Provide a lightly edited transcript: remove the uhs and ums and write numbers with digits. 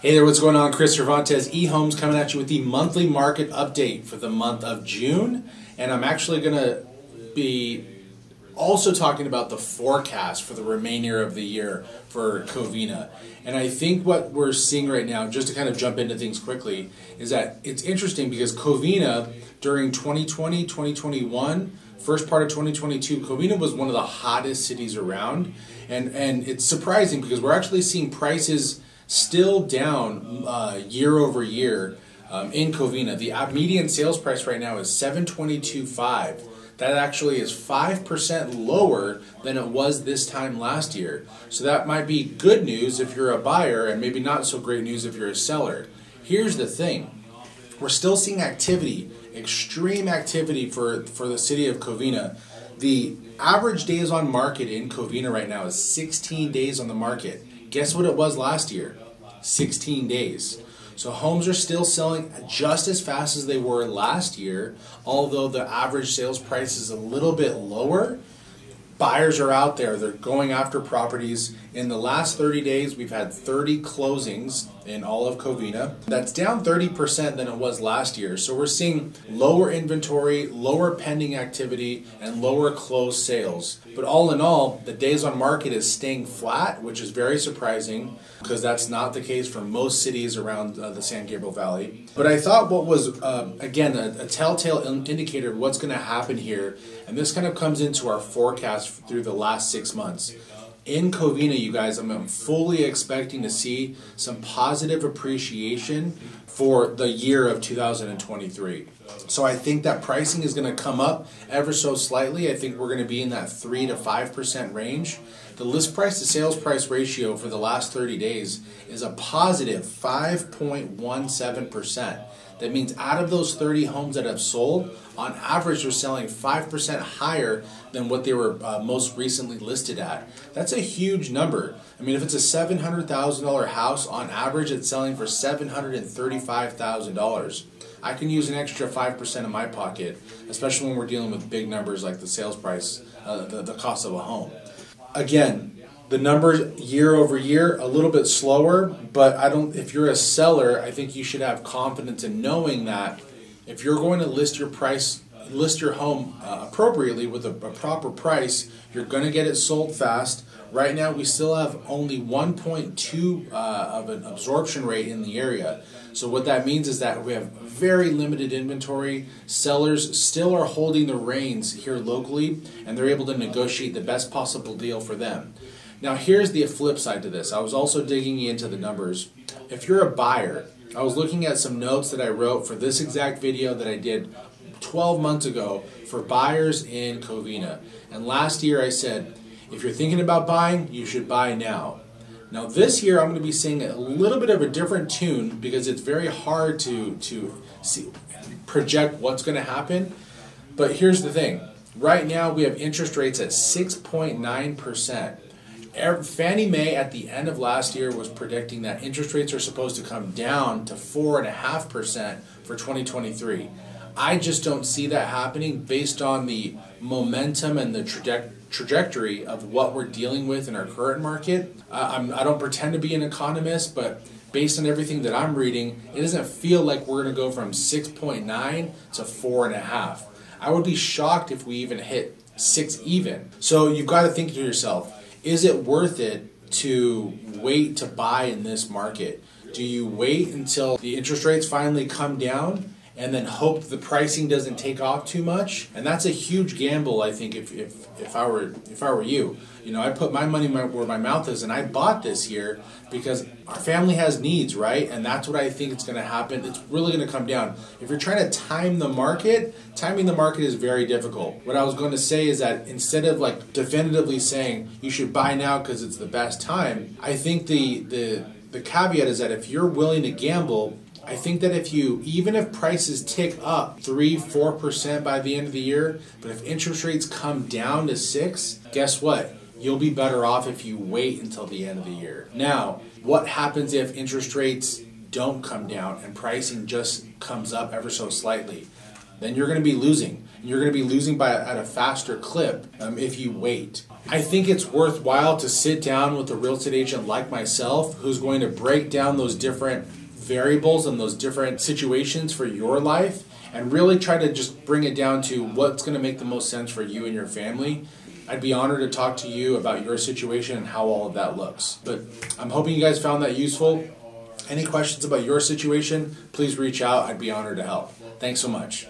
Hey there, what's going on? Chris Cervantez, eHomes, coming at you with the monthly market update for the month of June. And I'm actually going to be also talking about the forecast for the remainder of the year for Covina. And I think what we're seeing right now, just to kind of jump into things quickly, is that it's interesting because Covina during 2020, 2021, first part of 2022, Covina was one of the hottest cities around. And it's surprising because we're actually seeing prices still down year over year in Covina. The median sales price right now is $722,500. That actually is 5% lower than it was this time last year. So that might be good news if you're a buyer and maybe not so great news if you're a seller. Here's the thing. We're still seeing activity, extreme activity for the city of Covina. The average days on market in Covina right now is 16 days on the market. Guess what it was last year? 16 days. So homes are still selling just as fast as they were last year, although the average sales price is a little bit lower. Buyers are out there. They're going after properties. In the last 30 days, we've had 30 closings in all of Covina. That's down 30% than it was last year. So we're seeing lower inventory, lower pending activity, and lower closed sales. But all in all, the days on market is staying flat, which is very surprising because that's not the case for most cities around the San Gabriel Valley. But I thought what was, again, a telltale indicator of what's going to happen here, and this kind of comes into our forecast through the last 6 months. In Covina, you guys, I'm fully expecting to see some positive appreciation for the year of 2023. So I think that pricing is going to come up ever so slightly. I think we're going to be in that 3 to 5% range. The list price to sales price ratio for the last 30 days is a positive 5.17%. That means out of those 30 homes that have sold, on average they're selling 5% higher than what they were most recently listed at. That's a huge number. I mean, if it's a $700,000 house, on average it's selling for $735,000. I can use an extra 5% in my pocket, especially when we're dealing with big numbers like the sales price, the cost of a home. Again, the numbers year over year a little bit slower, but if you're a seller, I think you should have confidence in knowing that if you're going to list your home appropriately with a proper price, you're going to get it sold fast. Right now, we still have only 1.2 of an absorption rate in the area. So what that means is that we have very limited inventory. Sellers still are holding the reins here locally, and they're able to negotiate the best possible deal for them. Now here's the flip side to this. I was also digging into the numbers. If you're a buyer, I was looking at some notes that I wrote for this exact video that I did 12 months ago for buyers in Covina. And last year I said, if you're thinking about buying, you should buy now. Now this year I'm going to be singing a little bit of a different tune because it's very hard to project what's going to happen. But here's the thing. Right now we have interest rates at 6.9%. Fannie Mae at the end of last year was predicting that interest rates are supposed to come down to 4.5% for 2023. I just don't see that happening based on the momentum and the trajectory of what we're dealing with in our current market. I don't pretend to be an economist, but based on everything that I'm reading, it doesn't feel like we're going to go from 6.9 to 4.5. I would be shocked if we even hit 6 even. So you've got to think to yourself, is it worth it to wait to buy in this market? Do you wait until the interest rates finally come down and then hope the pricing doesn't take off too much? And that's a huge gamble, I think, if I were you. You know, I put my money where my mouth is, and I bought this year because our family has needs, right? And that's what I think is going to happen. It's really going to come down. If you're trying to time the market, timing the market is very difficult. What I was going to say is that instead of like definitively saying you should buy now because it's the best time, I think the caveat is that if you're willing to gamble, I think that even if prices tick up 3-4% by the end of the year, but if interest rates come down to 6, guess what? You'll be better off if you wait until the end of the year. Now, what happens if interest rates don't come down and pricing just comes up ever so slightly? Then you're going to be losing. You're going to be losing at a faster clip if you wait. I think it's worthwhile to sit down with a real estate agent like myself who's going to break down those different variables and those different situations for your life and really try to just bring it down to what's going to make the most sense for you and your family. I'd be honored to talk to you about your situation and how all of that looks. But I'm hoping you guys found that useful. Any questions about your situation, please reach out. I'd be honored to help. Thanks so much.